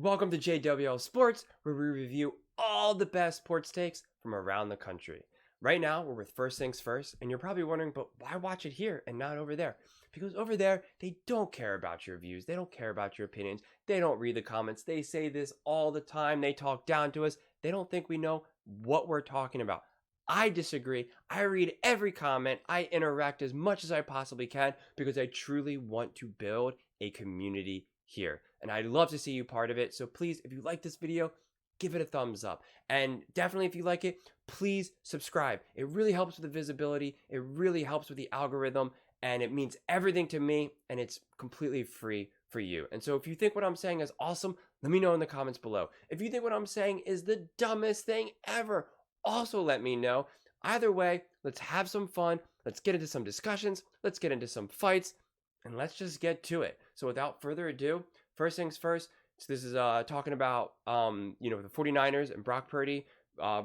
Welcome to JWL Sports, where we review all the best sports takes from around the country. Right now, we're with First Things First, and you're probably wondering, but why watch it here and not over there? Because over there, they don't care about your views. They don't care about your opinions. They don't read the comments. They say this all the time. They talk down to us. They don't think we know what we're talking about. I disagree. I read every comment. I interact as much as I possibly can because I truly want to build a community here. And I'd love to see you part of it. So please, if you like this video, give it a thumbs up. And definitely if you like it, please subscribe. It really helps with the visibility. It really helps with the algorithm. And it means everything to me. And it's completely free for you. And so if you think what I'm saying is awesome, let me know in the comments below. If you think what I'm saying is the dumbest thing ever, also let me know. Either way, let's have some fun. Let's get into some discussions. Let's get into some fights. And let's just get to it. So without further ado, first things first, so this is talking about, the 49ers and Brock Purdy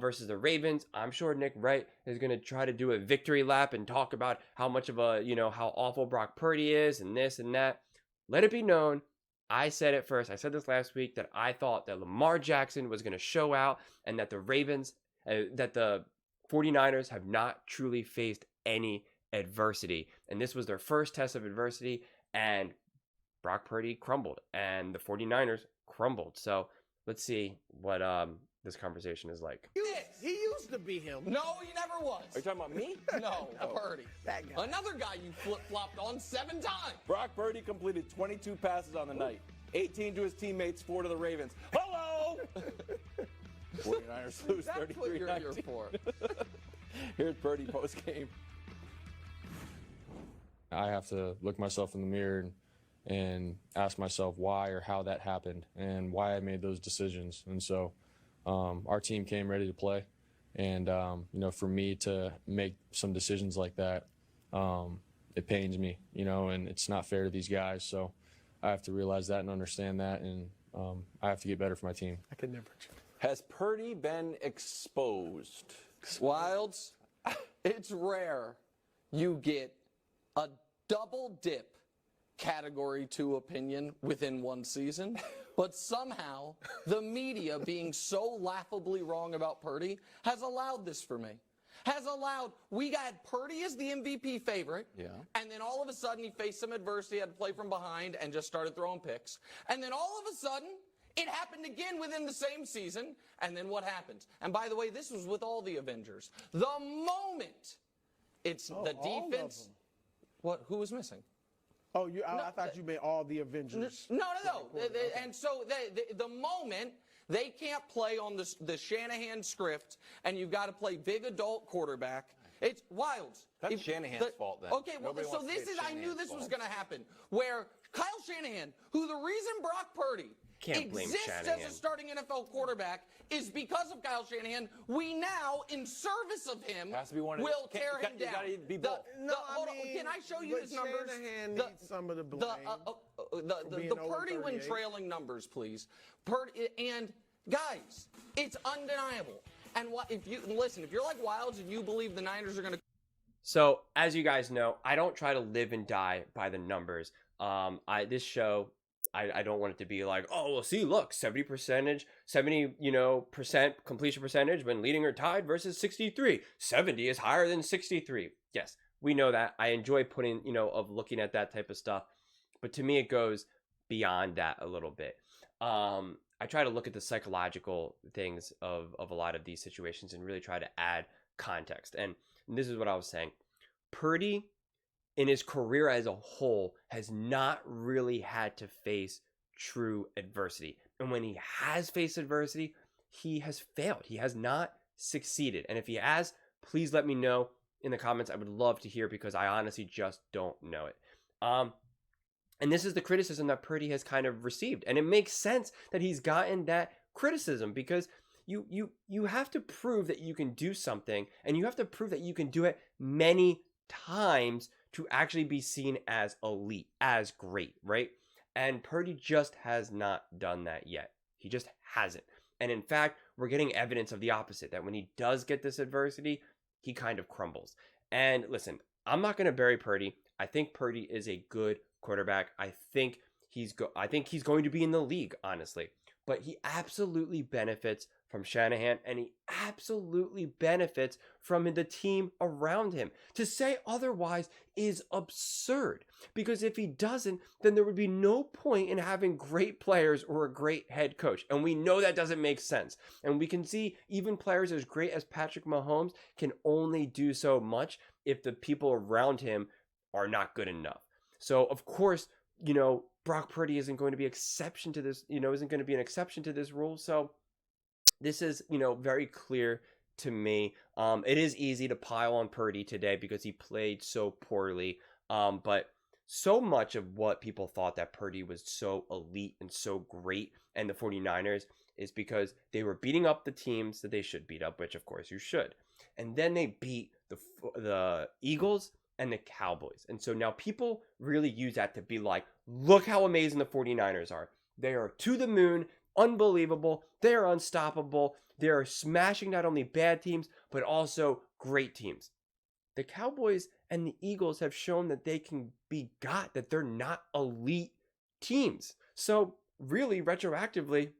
versus the Ravens. I'm sure Nick Wright is going to try to do a victory lap and talk about how much of how awful Brock Purdy is and this and that. Let it be known, I said it first. I said this last week that I thought that Lamar Jackson was going to show out and that the that the 49ers have not truly faced any adversity. And this was their first test of adversity, and Brock Purdy crumbled and the 49ers crumbled. So let's see what this conversation is like. He used to be him. No, he never was. Are you talking about me? No, Purdy. That guy. Another guy you flip-flopped on 7 times. Brock Purdy completed 22 passes on the night. 18 to his teammates, 4 to the Ravens. Hello! 49ers lose 33-19. That's what you're here for. Here's Purdy post-game. I have to look myself in the mirror and ask myself why or how that happened and why I made those decisions. And so our team came ready to play. And, for me to make some decisions like that, it pains me, and it's not fair to these guys. So I have to realize that and understand that. And I have to get better for my team. I could never. Has Purdy been exposed? Wilds, it's rare you get a double dip Category 2 opinion within one season, but somehow the media being so laughably wrong about Purdy has allowed this for me. We got Purdy as the MVP favorite, and then all of a sudden he faced some adversity, had to play from behind, and just started throwing picks. And then all of a sudden, it happened again within the same season, and then what happens? And by the way, this was with all the Avengers. The moment it's the defense. What? Who was missing? Oh, I thought you meant all the Avengers. No. And so the moment they can't play on the Shanahan script, and you've got to play big adult quarterback, it's Wilds. That's Shanahan's fault then. Okay, well, so this is, I knew this was going to happen, where Kyle Shanahan, who the reason Brock Purdy exists as a starting NFL quarterback is because of Kyle Shanahan. We now, in service of him, will tear him down. You gotta be both. Can I show you his numbers? Shanahan needs some of the blame. The Purdy when trailing numbers, please. Purdy, and guys, it's undeniable. And if you're like Wilds and you believe the Niners are going to. So as you guys know, I don't try to live and die by the numbers. This show, I don't want it to be like, oh, well, see, look, 70% completion percentage when leading or tied versus 63. 70 is higher than 63. Yes, we know that. I enjoy of looking at that type of stuff. But to me, it goes beyond that a little bit. I try to look at the psychological things of a lot of these situations and really try to add context. And this is what I was saying. Purdy, in his career as a whole, has not really had to face true adversity. And when he has faced adversity, he has failed. He has not succeeded. And if he has, please let me know in the comments. I would love to hear because I honestly just don't know it. And this is the criticism that Purdy has kind of received. And it makes sense that he's gotten that criticism because you have to prove that you can do something, and you have to prove that you can do it many times to actually be seen as elite, as great, right? And Purdy just has not done that yet. He just hasn't. And in fact, we're getting evidence of the opposite, that when he does get this adversity, he kind of crumbles. And listen, I'm not going to bury Purdy. I think Purdy is a good quarterback. I think I think he's going to be in the league, honestly. But he absolutely benefits from Shanahan, and he absolutely benefits from the team around him. To say otherwise is absurd, because if he doesn't, then there would be no point in having great players or a great head coach. And we know that doesn't make sense. And we can see even players as great as Patrick Mahomes can only do so much if the people around him are not good enough. So, of course, Brock Purdy isn't going to be exception to this, isn't going to be an exception to this rule. So this is, very clear to me. It is easy to pile on Purdy today because he played so poorly. But so much of what people thought that Purdy was so elite and so great and the 49ers is because they were beating up the teams that they should beat up, which of course you should. And then they beat the Eagles and the Cowboys. And so now people really use that to be like, look how amazing the 49ers are. They are to the moon, unbelievable. They are unstoppable. They are smashing not only bad teams, but also great teams. The Cowboys and the Eagles have shown that they can be got, that they're not elite teams. So really, retroactively,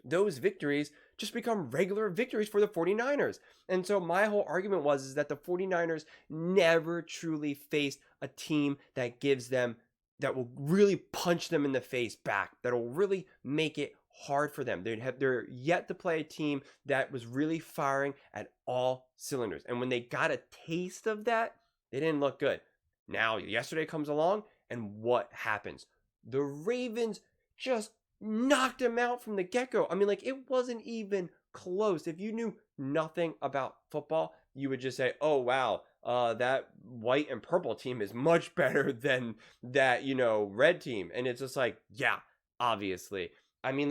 those victories just become regular victories for the 49ers. And so my whole argument is that the 49ers never truly faced a team that that will really punch them in the face back, that will really make it hard for them. They're yet to play a team that was really firing at all cylinders. And when they got a taste of that, they didn't look good. Now, yesterday comes along, and what happens? The Ravens just knocked him out from the get-go. I mean, it wasn't even close. If you knew nothing about football, you would just say, oh, wow, that white and purple team is much better than that, red team. And it's just like, yeah, obviously. I mean,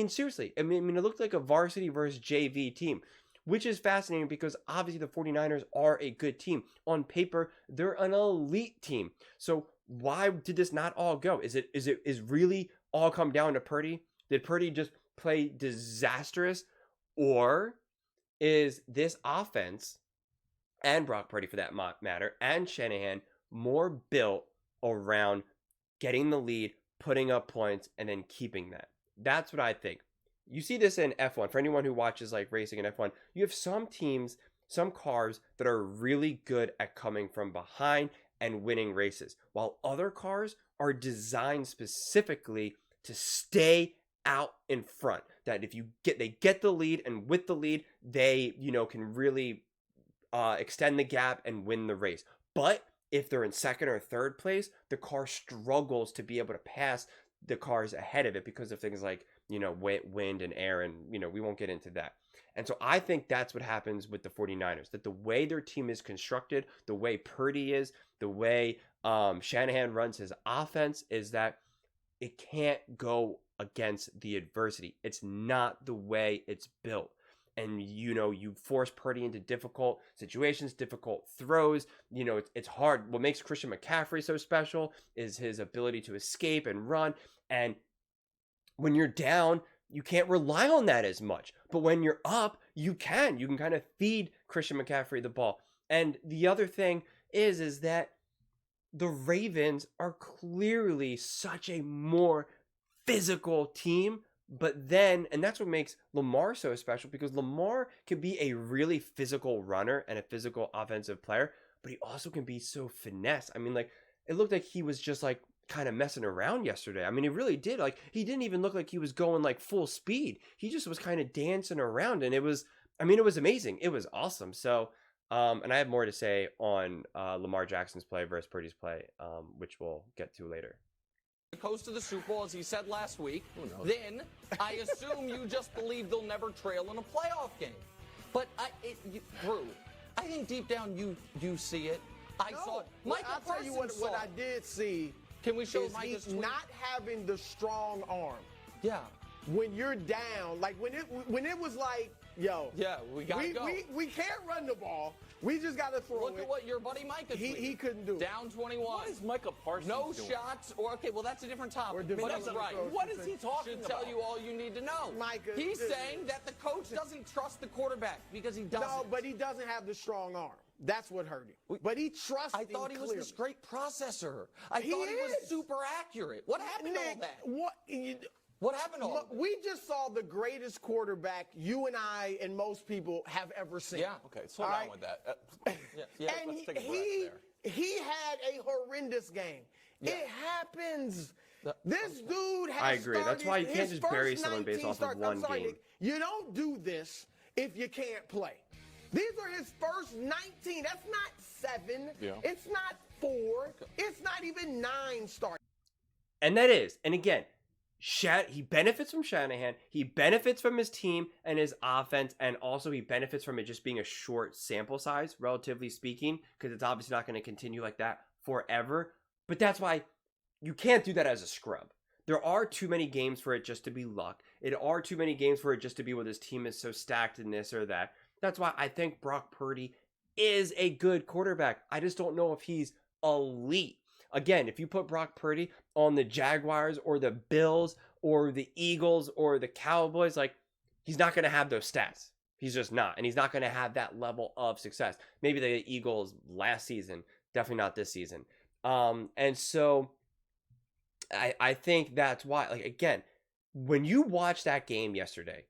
seriously. I mean, it looked like a varsity versus JV team, which is fascinating because obviously the 49ers are a good team. On paper, they're an elite team. So why did this not all go? Is really all come down to Purdy? Did Purdy just play disastrous? Or is this offense, and Brock Purdy for that matter, and Shanahan, more built around getting the lead, putting up points, and then keeping that? That's what I think. You see this in F1. For anyone who watches racing in F1, you have some teams, some cars that are really good at coming from behind and winning races, while other cars are designed specifically to stay out in front. That if they get the lead, and with the lead, they can really extend the gap and win the race. But if they're in second or third place, the car struggles to be able to pass the cars ahead of it because of things like wind and air, and we won't get into that. And so I think that's what happens with the 49ers, that the way their team is constructed, the way Purdy is, the way Shanahan runs his offense, is that it can't go against the adversity. It's not the way it's built. And, you force Purdy into difficult situations, difficult throws. It's hard. What makes Christian McCaffrey so special is his ability to escape and run. And when you're down, you can't rely on that as much. But when you're up, you can. You can kind of feed Christian McCaffrey the ball. And the other thing is that the Ravens are clearly such a more physical team. But then, and that's what makes Lamar so special, because Lamar can be a really physical runner and a physical offensive player, but he also can be so finesse. I mean, it looked like he was just kind of messing around yesterday. I mean, he really did. He didn't even look like he was going full speed. He just was kind of dancing around, and it was amazing. It was awesome. So, and I have more to say on Lamar Jackson's play versus Purdy's play, which we'll get to later. Goes to the Super Bowl, as he said last week, then I assume you just believe they'll never trail in a playoff game. But Drew, I think deep down you see it. I saw it. I'll tell you what I did see. Can we show Mike he's not having the strong arm. Yeah. When you're down, when it was yo. Yeah, we gotta go. We can't run the ball. We just gotta throw it. Look at what your buddy Micah tweeted. He couldn't do it. Down 21. What is Micah Parsons No doing? shots. Well, that's a different topic. That's right. What is he talking Should about? tell you all you need to know. Micah, He's saying that the coach doesn't trust the quarterback because he doesn't. No, but he doesn't have the strong arm. That's what hurt him. But he trusted I thought he was clearly. this great processor. I He thought he was is. super accurate. What happened to all Nick, that? What happened to all that? we just saw the greatest quarterback you and I and most people have ever seen. Yeah. Okay, slow All down right. with that. Yeah. And let's take a breath there. he had a horrendous game. Yeah. It happens. This dude has I agree. That's started why you can't his just bury first someone based 19 off of starts. one I'm sorry, game. Nick, you don't do this if you can't play. These are his first 19. That's not 7. Yeah. It's not 4. It's not even 9 starts. And that is, and again, he benefits from Shanahan. He benefits from his team and his offense, and also he benefits from it just being a short sample size, relatively speaking, because it's obviously not going to continue like that forever. But that's why you can't do that as a scrub. There are too many games for it just to be luck. There are too many games for it just to be, well, this team is so stacked in this or that. That's why I think Brock Purdy is a good quarterback. I just don't know if he's elite. Again, if you put Brock Purdy on the Jaguars or the Bills or the Eagles or the Cowboys, like, he's not going to have those stats. He's just not. And he's not going to have that level of success. Maybe the Eagles last season, definitely not this season. And so I think that's why, like, again, when you watch that game yesterday,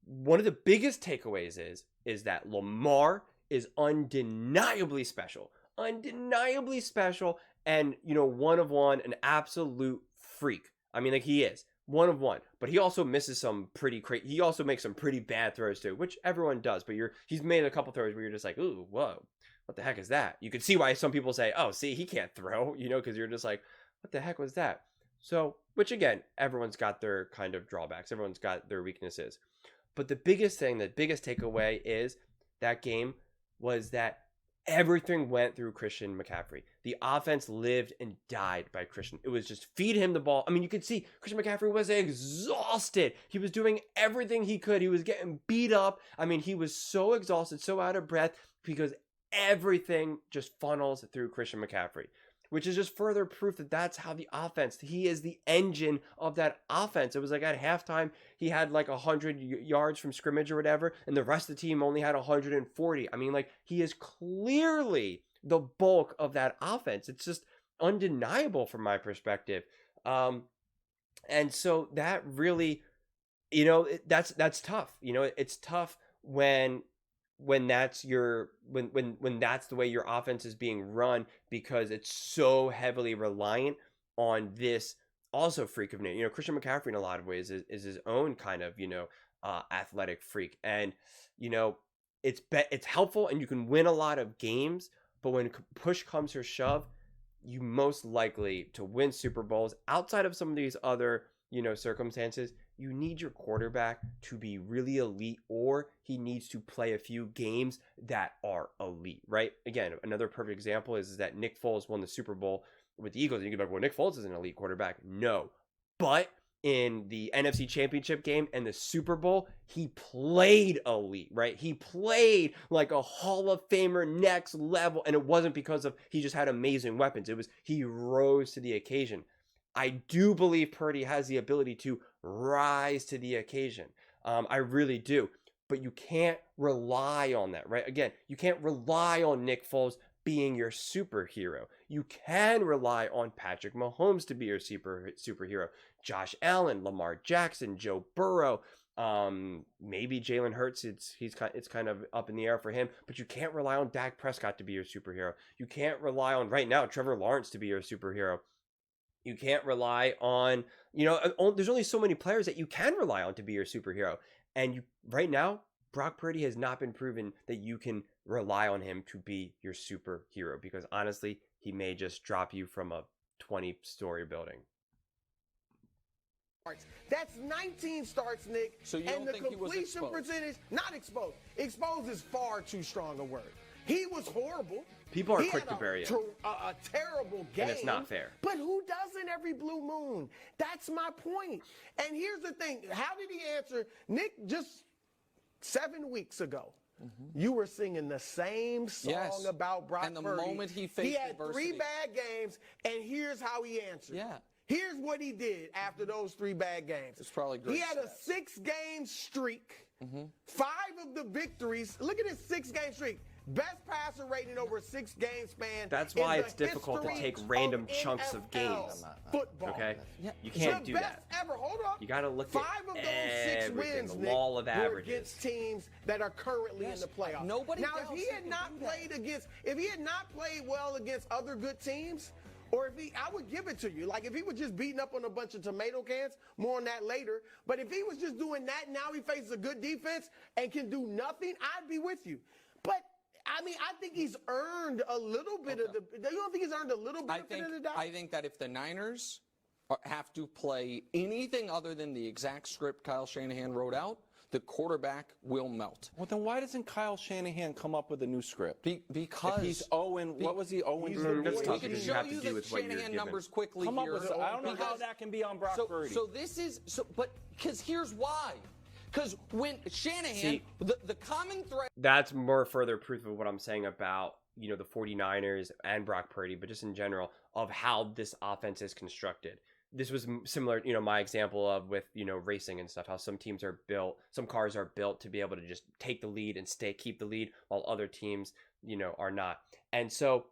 one of the biggest takeaways is that Lamar is undeniably special. Undeniably special. And, you know, one of one, an absolute freak. I mean, like, he is one of one, but he also misses some pretty crazy. He also makes some pretty bad throws too, which everyone does. But he's made a couple throws where you're just like, ooh, whoa, what the heck is that? You can see why some people say, oh, see, he can't throw, you know, because you're just like, what the heck was that? So, which again, everyone's got their kind of drawbacks. Everyone's got their weaknesses. But the biggest thing, the biggest takeaway is that game was that everything went through Christian McCaffrey. The offense lived and died by Christian. It was just feed him the ball. I mean, you could see Christian McCaffrey was exhausted. He was doing everything he could. He was getting beat up. I mean, he was so exhausted, so out of breath because everything just funnels through Christian McCaffrey, which is just further proof that that's how the offense, he is the engine of that offense. It was like at halftime, he had like 100 yards from scrimmage or whatever, and the rest of the team only had 140. I mean, like, he is clearly the bulk of that offense. It's just undeniable from my perspective. And so that really, you know, that's tough. You know, it's tough when that's when that's the way your offense is being run, because it's so heavily reliant on this also freak of nature. You know, Christian McCaffrey in a lot of ways is his own kind of, you know, athletic freak. And, you know, it's helpful and you can win a lot of games, but when push comes to shove, you most likely to win Super Bowls outside of some of these other, you know, circumstances, you need your quarterback to be really elite, or he needs to play a few games that are elite, right? Again, another perfect example is that Nick Foles won the Super Bowl with the Eagles. And you can be like, well, Nick Foles is an elite quarterback. No. But in the NFC Championship game and the Super Bowl, he played elite, right? He played like a Hall of Famer next level. And it wasn't because of he just had amazing weapons. It was he rose to the occasion. I do believe Purdy has the ability to rise to the occasion. I really do. But you can't rely on that, right? Again, you can't rely on Nick Foles being your superhero. You can rely on Patrick Mahomes to be your superhero. Josh Allen, Lamar Jackson, Joe Burrow, maybe Jalen Hurts. It's kind of up in the air for him. But you can't rely on Dak Prescott to be your superhero. You can't rely on right now Trevor Lawrence to be your superhero. You can't rely on, you know, there's only so many players that you can rely on to be your superhero. And right now, Brock Purdy has not been proven that you can rely on him to be your superhero, because honestly, he may just drop you from a 20-story building. That's 19 starts, Nick. So you and don't the think he was completion exposed? percentage, not exposed. Exposed is far too strong a word. He was horrible. People are He quick had to bury it. a terrible game. And it's not fair. But who doesn't every blue moon? That's my point. And here's the thing. How did he answer? Nick, just 7 weeks ago, you were singing the same song about Brock And the Purdy. moment he faced had adversity. 3 bad games, and here's how he answered. Yeah. Here's what he did after those 3 bad games. It's probably great He had a stats. 6-game streak. 5 of the victories. Look at his 6-game streak. Best passer rating over a 6-game span. That's in why the it's difficult to history take random of chunks of NFL games. Football. Okay? Yeah. You can't the do best that. ever. Hold on. You got to look 5 at of those 6 everything, wins, the Nick, law of were averages. against teams that are currently in the playoffs. Nobody now, doubts if he he had can not do that. played against, if he had not played well against other good teams, or if he, I would give it to you. Like if he was just beating up on a bunch of tomato cans, more on that later. But if he was just doing that, now he faces a good defense and can do nothing, I'd be with you. But I mean, I think he's earned a little bit of the. You don't think he's earned a little benefit of the doubt? I think that if the Niners have to play anything other than the exact script Kyle Shanahan wrote out, the quarterback will melt. Well, then why doesn't Kyle Shanahan come up with a new script? Because if he's 0, what was he 0? That's we tough can because you show have to you do the with what you're Shanahan given. numbers quickly Come up here. with I don't know how that can be on Brock Purdy. So this is because here's why. Because when Shanahan, See, the common thread. That's more further proof of what I'm saying about, the 49ers and Brock Purdy, but just in general of how this offense is constructed. This was similar, my example of with, racing and stuff, how some teams are built, some cars are built to be able to just take the lead and keep the lead while other teams, are not. And so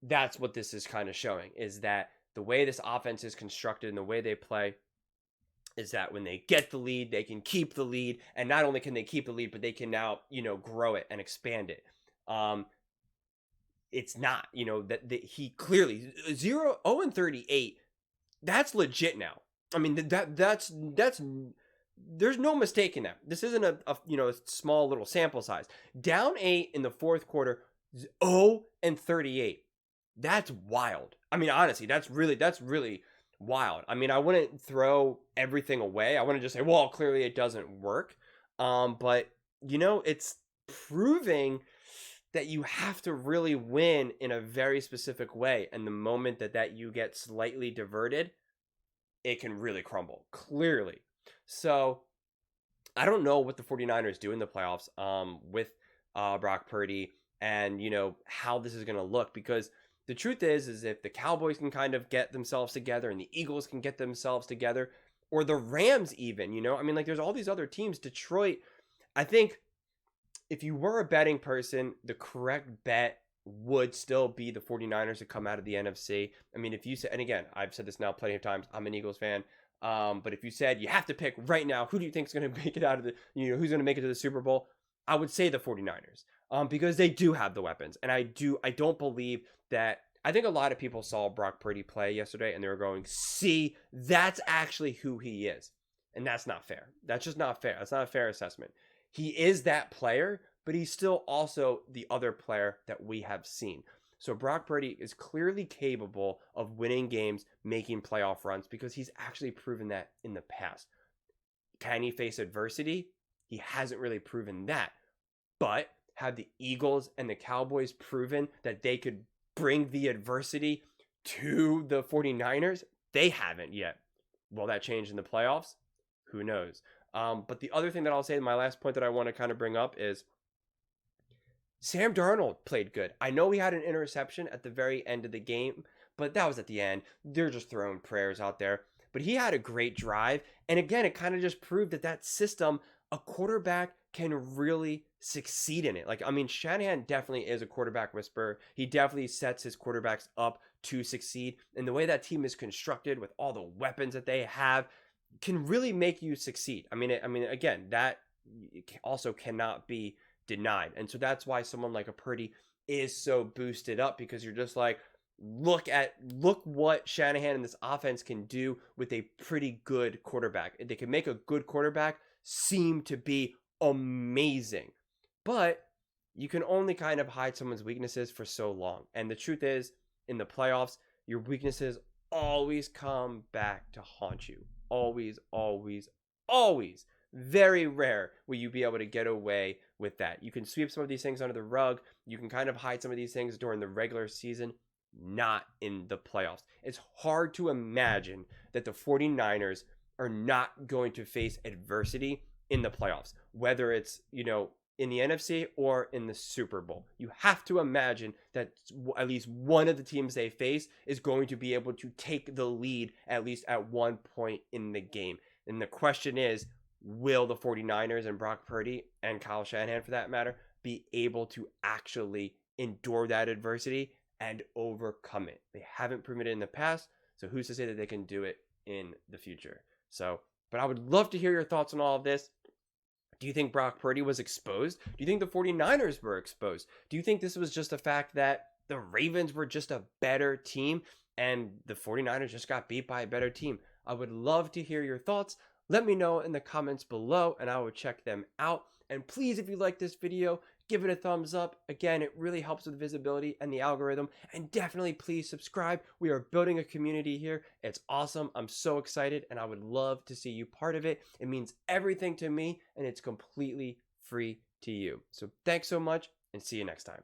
that's what this is kind of showing, is that the way this offense is constructed and the way they play is that when they get the lead, they can keep the lead. And not only can they keep the lead, but they can now, grow it and expand it. It's not, that he clearly 0-38. That's legit now. I mean, that's there's no mistake in that. This isn't a small little sample size. Down 8 in the fourth quarter, 0-38. That's wild. I mean, honestly, that's really wild. I mean, I wouldn't throw everything away. I wouldn't just say, well, clearly it doesn't work. But it's proving that you have to really win in a very specific way. And the moment that you get slightly diverted, it can really crumble, clearly. So I don't know what the 49ers do in the playoffs with Brock Purdy and, how this is going to look. Because the truth is if the Cowboys can kind of get themselves together and the Eagles can get themselves together, or the Rams even, I mean, like there's all these other teams. Detroit, I think, if you were a betting person, the correct bet would still be the 49ers to come out of the NFC. I mean, if you said, and again, I've said this now plenty of times, I'm an Eagles fan. But if you said you have to pick right now, who do you think is going to make it out of the, who's going to make it to the Super Bowl? I would say the 49ers, because they do have the weapons. And I don't believe that. I think a lot of people saw Brock Purdy play yesterday and they were going, see, that's actually who he is. And that's not fair. That's just not fair. That's not a fair assessment. He is that player, but he's still also the other player that we have seen. So Brock Purdy is clearly capable of winning games, making playoff runs, because he's actually proven that in the past. Can he face adversity? He hasn't really proven that. But have the Eagles and the Cowboys proven that they could bring the adversity to the 49ers? They haven't yet. Will that change in the playoffs? Who knows? But the other thing that I'll say, my last point that I want to kind of bring up is Sam Darnold played good. I know he had an interception at the very end of the game, but that was at the end. They're just throwing prayers out there. But he had a great drive. And again, it kind of just proved that system, a quarterback can really succeed in it. Like, I mean, Shanahan definitely is a quarterback whisperer. He definitely sets his quarterbacks up to succeed. And the way that team is constructed with all the weapons that they have can really make you succeed. I mean, again, that also cannot be denied. And so that's why someone like a Purdy is so boosted up, because you're just like, look what Shanahan and this offense can do with a pretty good quarterback. They can make a good quarterback seem to be amazing. But you can only kind of hide someone's weaknesses for so long. And the truth is, in the playoffs, your weaknesses always come back to haunt you. Always, always, always. Very rare will you be able to get away with that. You can sweep some of these things under the rug. You can kind of hide some of these things during the regular season, not in the playoffs. It's hard to imagine that the 49ers are not going to face adversity in the playoffs, whether it's, in the NFC or in the Super Bowl. You have to imagine that at least one of the teams they face is going to be able to take the lead at least at one point in the game. And the question is, will the 49ers and Brock Purdy and Kyle Shanahan, for that matter, be able to actually endure that adversity and overcome it. They haven't proven it in the past, so who's to say that they can do it in the future? So, but I would love to hear your thoughts on all of this. Do you think Brock Purdy was exposed? Do you think the 49ers were exposed? Do you think this was just a fact that the Ravens were just a better team and the 49ers just got beat by a better team? I would love to hear your thoughts. Let me know in the comments below and I will check them out. And please, if you like this video, give it a thumbs up. Again, it really helps with visibility and the algorithm. And definitely please subscribe. We are building a community here. It's awesome. I'm so excited and I would love to see you part of it. It means everything to me and it's completely free to you. So thanks so much and see you next time.